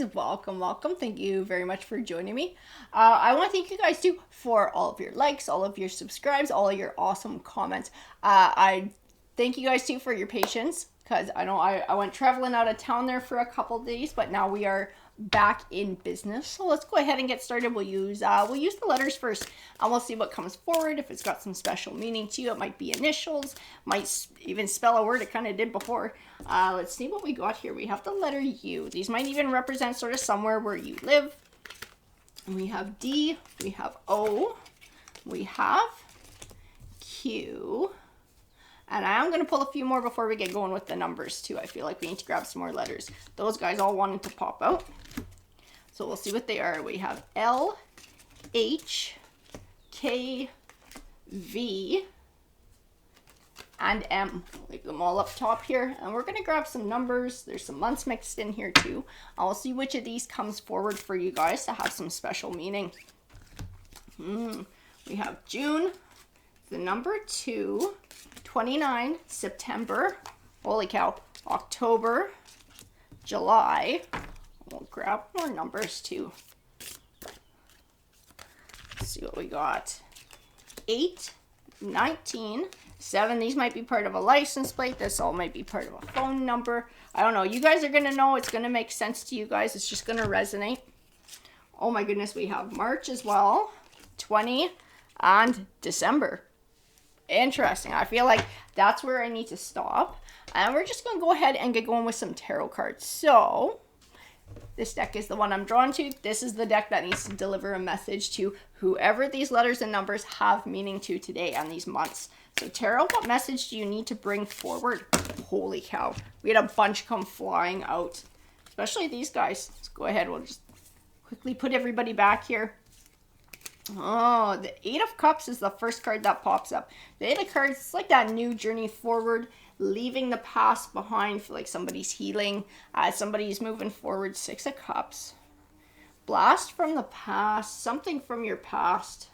guys, welcome. Thank you very much for joining me. I want to thank you guys too for all of your likes, all of your subscribes, all of your awesome comments. I thank you guys too for your patience, because I know I went traveling out of town there for a couple days, but now we are back in business. So let's go ahead and get started. We'll use the letters first, and we'll see what comes forward. If it's got some special meaning to you, it might be initials, might even spell a word it kind of did before. Let's see what we got here. We have the letter U. These might even represent sort of somewhere where you live. We have D, we have O, we have Q, and I'm going to pull a few more before we get going with the numbers too. I feel like we need to grab some more letters. Those guys all wanted to pop out. So we'll see what they are. We have L, H, K, V, and M. Leave them all up top here. And we're going to grab some numbers. There's some months mixed in here too. I'll see which of these comes forward for you guys to have some special meaning. We have June, the number 2, 29, September, holy cow, October, July. We'll grab more numbers too. Let's see what we got. 8, 19, 7. These might be part of a license plate. This all might be part of a phone number. I don't know. You guys are going to know. It's going to make sense to you guys. It's just going to resonate. Oh my goodness. We have March as well. 20 and December. Interesting. I feel like that's where I need to stop. And we're just going to go ahead and get going with some tarot cards. So this deck is the one I'm drawn to. This is the deck that needs to deliver a message to whoever these letters and numbers have meaning to today and these months. So tarot, what message do you need to bring forward? Holy cow. We had a bunch come flying out. Especially these guys. Let's go ahead. We'll just quickly put everybody back here. Oh, the 8 of Cups is the first card that pops up. The 8 of Cards, it's like that new journey forward, leaving the past behind. For like somebody's healing, somebody's moving forward. 6 of Cups. Blast from the past, something from your past.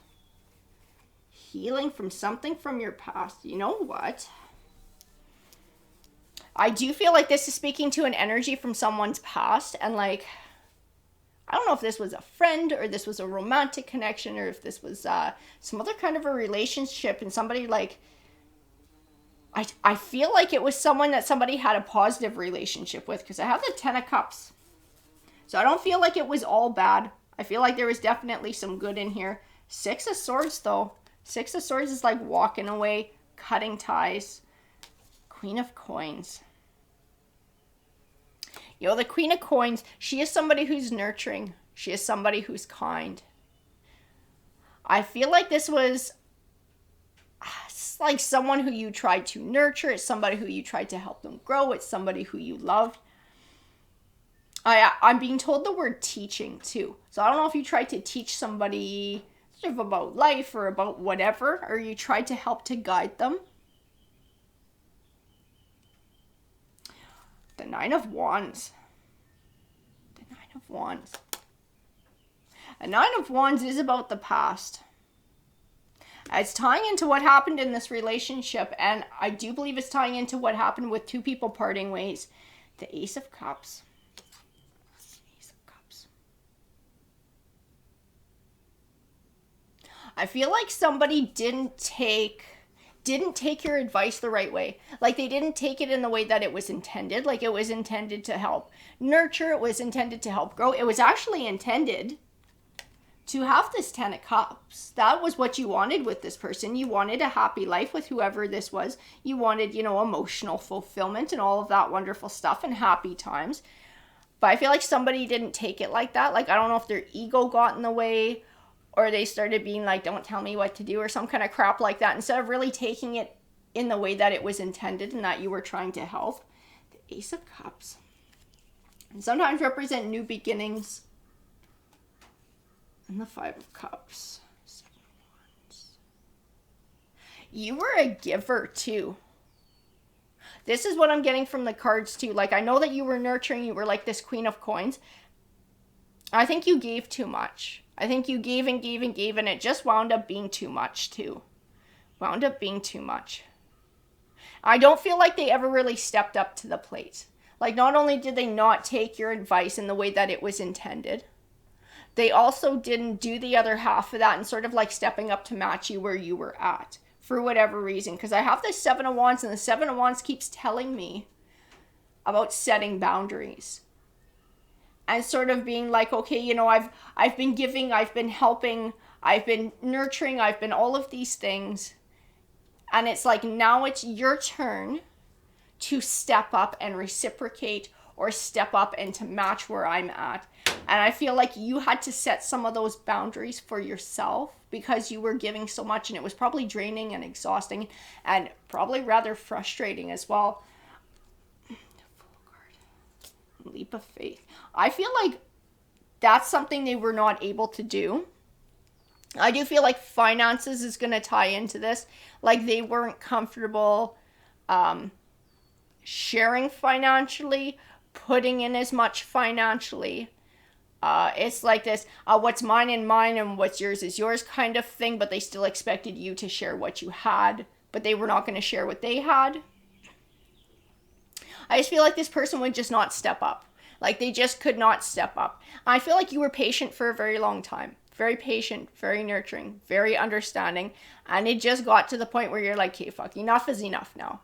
Healing from something from your past. You know what? I do feel like this is speaking to an energy from someone's past, and like, I don't know if this was a friend or this was a romantic connection or if this was some other kind of a relationship, and somebody like, I feel like it was someone that somebody had a positive relationship with, because I have the 10 of Cups. So I don't feel like it was all bad. I feel like there was definitely some good in here. 6 of Swords though. 6 of Swords is like walking away, cutting ties. Queen of Coins. You know, the Queen of Coins, she is somebody who's nurturing. She is somebody who's kind. I feel like this was like someone who you tried to nurture. It's somebody who you tried to help them grow. It's somebody who you loved. I'm being told the word teaching too. So I don't know if you tried to teach somebody sort of about life or about whatever, or you tried to help to guide them. The 9 of Wands. The 9 of Wands. A 9 of Wands is about the past. It's tying into what happened in this relationship, and I do believe it's tying into what happened with two people parting ways. The Ace of Cups. Ace of Cups. I feel like somebody didn't take your advice the right way. Like they didn't take it in the way that it was intended. Like it was intended to help nurture. It was intended to help grow. It was actually intended to have this 10 of Cups. That was what you wanted with this person. You wanted a happy life with whoever this was. You wanted, you know, emotional fulfillment and all of that wonderful stuff and happy times. But I feel like somebody didn't take it like that. Like, I don't know if their ego got in the way, or they started being like, don't tell me what to do, or some kind of crap like that, instead of really taking it in the way that it was intended and that you were trying to help. The Ace of Cups. And sometimes represent new beginnings. And the 5 of Cups. 7 of Wands. You were a giver too. This is what I'm getting from the cards too. Like, I know that you were nurturing. You were like this Queen of Coins. I think you gave too much. I think you gave and gave and gave, and it just wound up being too much too. Wound up being too much. I don't feel like they ever really stepped up to the plate. Like, not only did they not take your advice in the way that it was intended, they also didn't do the other half of that and sort of like stepping up to match you where you were at for whatever reason. Because I have this Seven of Wands, and the Seven of Wands keeps telling me about setting boundaries and sort of being like, okay, you know, I've been giving, I've been helping, I've been nurturing, I've been all of these things. And it's like, now it's your turn to step up and reciprocate, or step up and to match where I'm at. And I feel like you had to set some of those boundaries for yourself because you were giving so much, and it was probably draining and exhausting and probably rather frustrating as well. Leap of faith. I feel like that's something they were not able to do. I do feel like finances is going to tie into this. Like, they weren't comfortable sharing financially, putting in as much financially. It's like this, what's mine and mine and what's yours is yours kind of thing, but they still expected you to share what you had, but they were not going to share what they had. I just feel like this person would just not step up. Like, they just could not step up. I feel like you were patient for a very long time. Very patient, very nurturing, very understanding. And it just got to the point where you're like, okay, fuck, enough is enough now.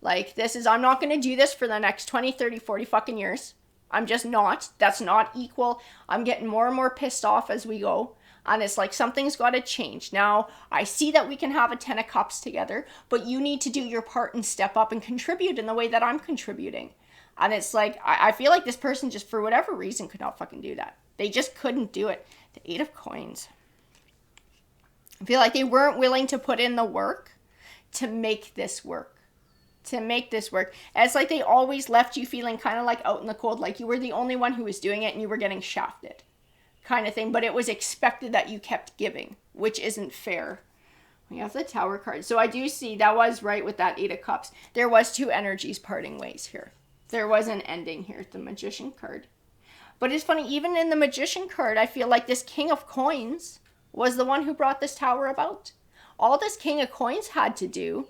Like, I'm not going to do this for the next 20, 30, 40 fucking years. I'm just not. That's not equal. I'm getting more and more pissed off as we go. And it's like, something's got to change. Now, I see that we can have a 10 of Cups together, but you need to do your part and step up and contribute in the way that I'm contributing. And it's like, I feel like this person just, for whatever reason, could not fucking do that. They just couldn't do it. The Eight of Coins. I feel like they weren't willing to put in the work to make this work. And it's like they always left you feeling kind of like out in the cold, like you were the only one who was doing it and you were getting shafted kind of thing. But it was expected that you kept giving, which isn't fair. We have the Tower card. So I do see that was right with that Eight of Cups. There was two energies parting ways here. There was an ending here, the Magician card. But it's funny, even in the Magician card, I feel like this King of Coins was the one who brought this Tower about. All this King of Coins had to do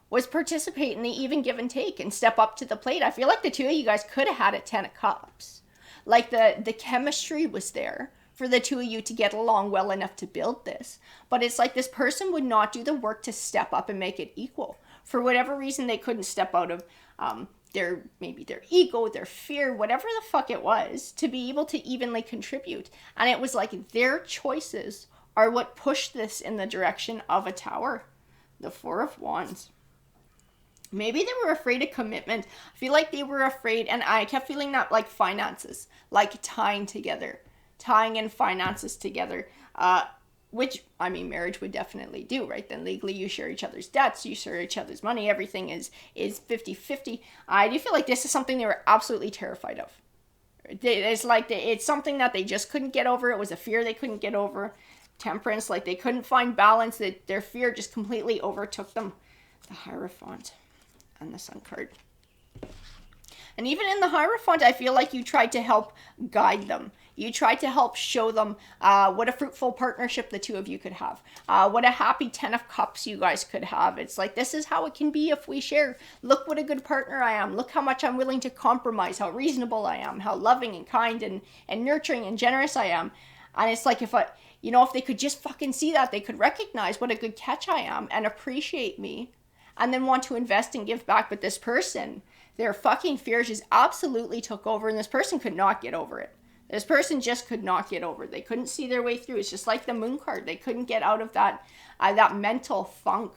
was participate in the even give and take and step up to the plate. I feel like the two of you guys could have had a 10 of Cups. Like, the chemistry was there for the two of you to get along well enough to build this. But it's like this person would not do the work to step up and make it equal. For whatever reason, they couldn't step out of their ego, their fear, whatever the fuck it was, to be able to evenly contribute. And it was like their choices are what pushed this in the direction of a Tower. The Four of Wands. Maybe they were afraid of commitment. I feel like they were afraid, and I kept feeling that, like, finances, like tying in finances together, which, I mean, marriage would definitely do, right? Then legally you share each other's debts, you share each other's money, everything is 50-50. I do feel like this is something they were absolutely terrified of. It's like, it's something that they just couldn't get over. It was a fear they couldn't get over. Temperance, like they couldn't find balance, that their fear just completely overtook them. The Hierophant. And the Sun card. And even in the Hierophant, I feel like you tried to help guide them. You tried to help show them what a fruitful partnership the two of you could have. What a happy 10 of Cups you guys could have. It's like, this is how it can be if we share. Look what a good partner I am. Look how much I'm willing to compromise, how reasonable I am, how loving and kind and nurturing and generous I am. And it's like, if they could just fucking see that, they could recognize what a good catch I am and appreciate me. And then want to invest and give back. But this person, their fucking fears just absolutely took over. And this person could not get over it. This person just could not get over it. They couldn't see their way through. It's just like the Moon card. They couldn't get out of that mental funk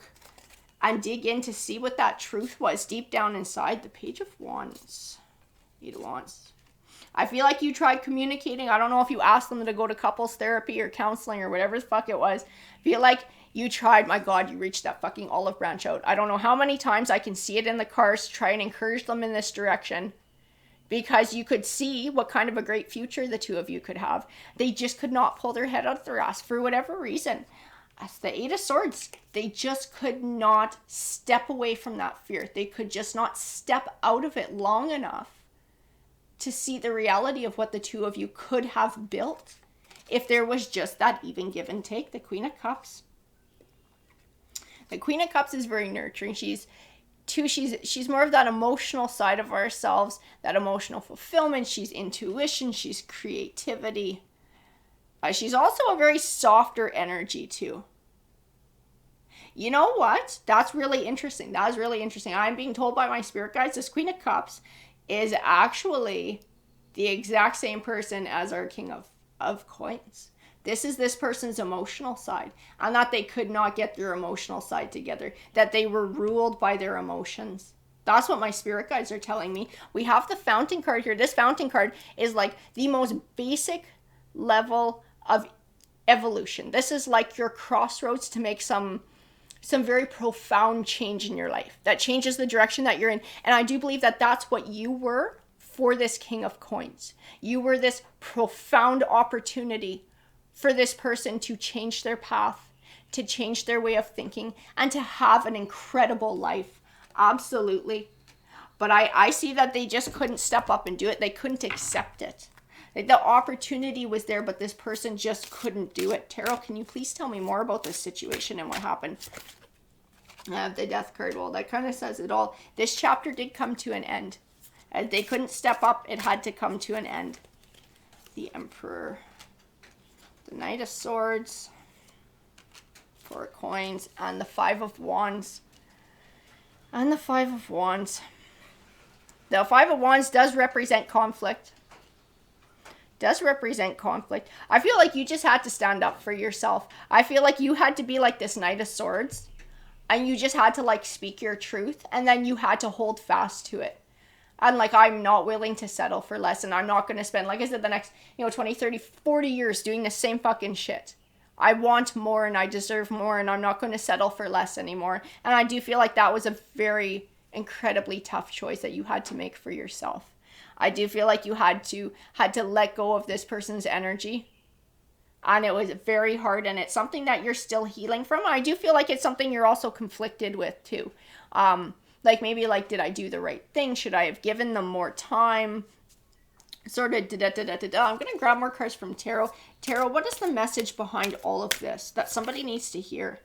and dig in to see what that truth was deep down inside. The Page of Wands. Eight of Wands. I feel like you tried communicating. I don't know if you asked them to go to couples therapy or counseling or whatever the fuck it was. I feel like you tried. My God, you reached that fucking olive branch out. I don't know how many times I can see it in the cards to try and encourage them in this direction, because you could see what kind of a great future the two of you could have. They just could not pull their head out of their ass for whatever reason. As the Eight of Swords, they just could not step away from that fear. They could just not step out of it long enough to see the reality of what the two of you could have built if there was just that even give and take. The Queen of Cups. The Queen of Cups is very nurturing. She's too, she's more of that emotional side of ourselves, that emotional fulfillment. She's intuition, she's creativity. She's also a very softer energy too. You know what? That's really interesting. That is really interesting. I'm being told by my spirit guides this Queen of Cups is actually the exact same person as our King of Coins. This is this person's emotional side, and that they could not get their emotional side together, that they were ruled by their emotions. That's what my spirit guides are telling me. We have the Fountain card here. This Fountain card is like the most basic level of evolution. This is like your crossroads to make some very profound change in your life that changes the direction that you're in. And I do believe that that's what you were for this King of Coins. You were this profound opportunity for this person to change their path, to change their way of thinking, and to have an incredible life. Absolutely. But I see that they just couldn't step up and do it. They couldn't accept it. The opportunity was there, but this person just couldn't do it. Tarot, can you please tell me more about this situation and what happened? I have the Death card. Well, that kind of says it all. This chapter did come to an end. They couldn't step up. It had to come to an end. The Emperor. The Knight of Swords. 4 of Coins. And the 5 of Wands. And the 5 of Wands. The 5 of Wands does represent conflict. Does represent conflict. I feel like you just had to stand up for yourself. I feel like you had to be like this Knight of Swords, and you just had to like speak your truth, and then you had to hold fast to it. And like, I'm not willing to settle for less, and I'm not going to spend, like I said, the next 20, 30, 40 years doing the same fucking shit. I want more and I deserve more, and I'm not going to settle for less anymore. And I do feel like that was a very incredibly tough choice that you had to make for yourself. I do feel like you had to let go of this person's energy. And it was very hard, and it's something that you're still healing from. I do feel like it's something you're also conflicted with too. Like maybe like, did I do the right thing? Should I have given them more time? Sort of I'm going to grab more cards from Tarot. Tarot, what is the message behind all of this that somebody needs to hear?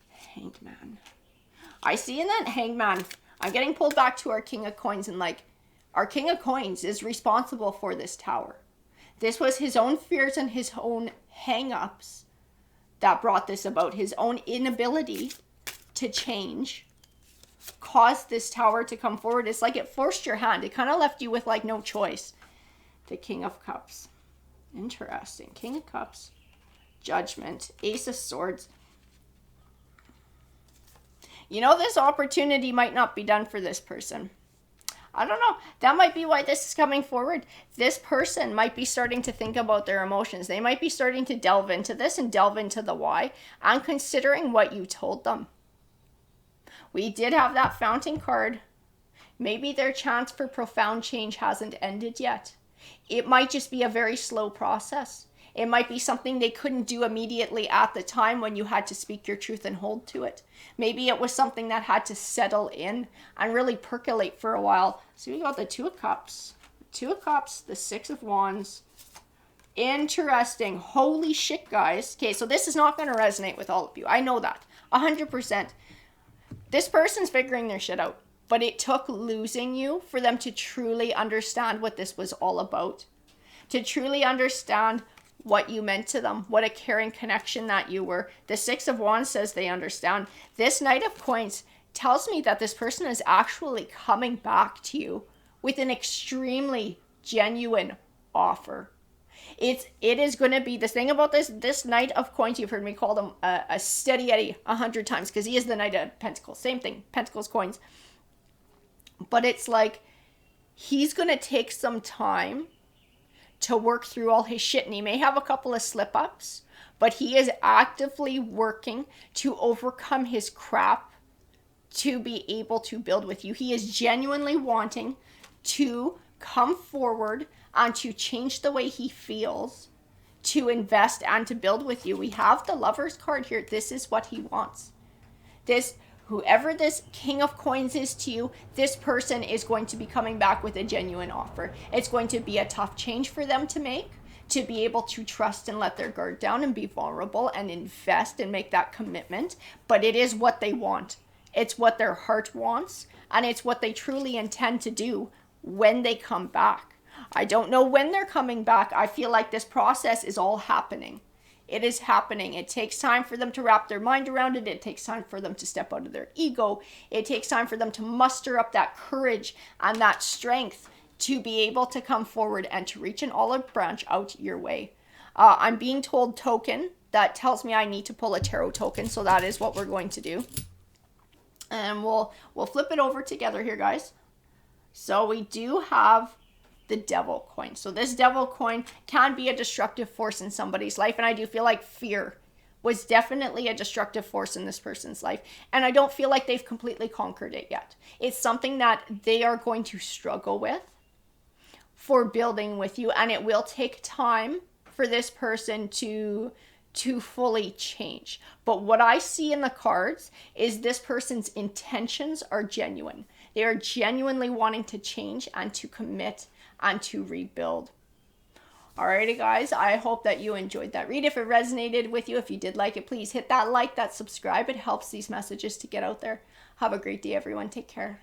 Hanged Man. I see in that Hanged Man, I'm getting pulled back to our King of Coins, and like, our King of Coins is responsible for this tower. This was his own fears and his own hang-ups that brought this about. His own inability to change caused this tower to come forward. It's like it forced your hand. It kind of left you with like no choice. The King of Cups. Interesting. King of Cups. Judgment. Ace of Swords. This opportunity might not be done for this person. I don't know. That might be why this is coming forward. This person might be starting to think about their emotions. They might be starting to delve into this and delve into the why and considering what you told them. We did have that Fountain card. Maybe their chance for profound change hasn't ended yet. It might just be a very slow process. It might be something they couldn't do immediately at the time when you had to speak your truth and hold to it. Maybe it was something that had to settle in and really percolate for a while. So we got the 2 of Cups, 2 of Cups, the 6 of Wands. Interesting. Holy shit, guys. Okay, so this is not going to resonate with all of you. I know that. 100%. This person's figuring their shit out. But it took losing you for them to truly understand what this was all about. To truly understand what you meant to them, what a caring connection that you were. The 6 of Wands says they understand. This Knight of Coins tells me that this person is actually coming back to you with an extremely genuine offer. It is going to be, the thing about this Knight of Coins, you've heard me call them a steady Eddie 100 times, because he is the Knight of Pentacles. Same thing, Pentacles, Coins. But it's like, he's going to take some time to work through all his shit, and he may have a couple of slip-ups, but he is actively working to overcome his crap to be able to build with you. He is genuinely wanting to come forward and to change the way he feels, to invest and to build with you. We have the Lovers card here. This is what he wants. Whoever this King of Coins is to you, this person is going to be coming back with a genuine offer. It's going to be a tough change for them to make, to be able to trust and let their guard down and be vulnerable and invest and make that commitment. But it is what they want. It's what their heart wants, and it's what they truly intend to do when they come back. I don't know when they're coming back. I feel like this process is all happening. It is happening. It takes time for them to wrap their mind around it. It takes time for them to step out of their ego. It takes time for them to muster up that courage and that strength to be able to come forward and to reach an olive branch out your way. I'm being told token. That tells me I need to pull a tarot token, so that is what we're going to do. And we'll flip it over together here, guys. So we do have the devil coin. So this devil coin can be a destructive force in somebody's life, and I do feel like fear was definitely a destructive force in this person's life, and I don't feel like they've completely conquered it yet. It's something that they are going to struggle with for building with you, and it will take time for this person to fully change. But what I see in the cards is this person's intentions are genuine. They are genuinely wanting to change and to commit and to rebuild. Alrighty, guys, I hope that you enjoyed that read. If it resonated with you, if you did like it, please hit that like, that subscribe. It helps these messages to get out there. Have a great day, everyone. Take care.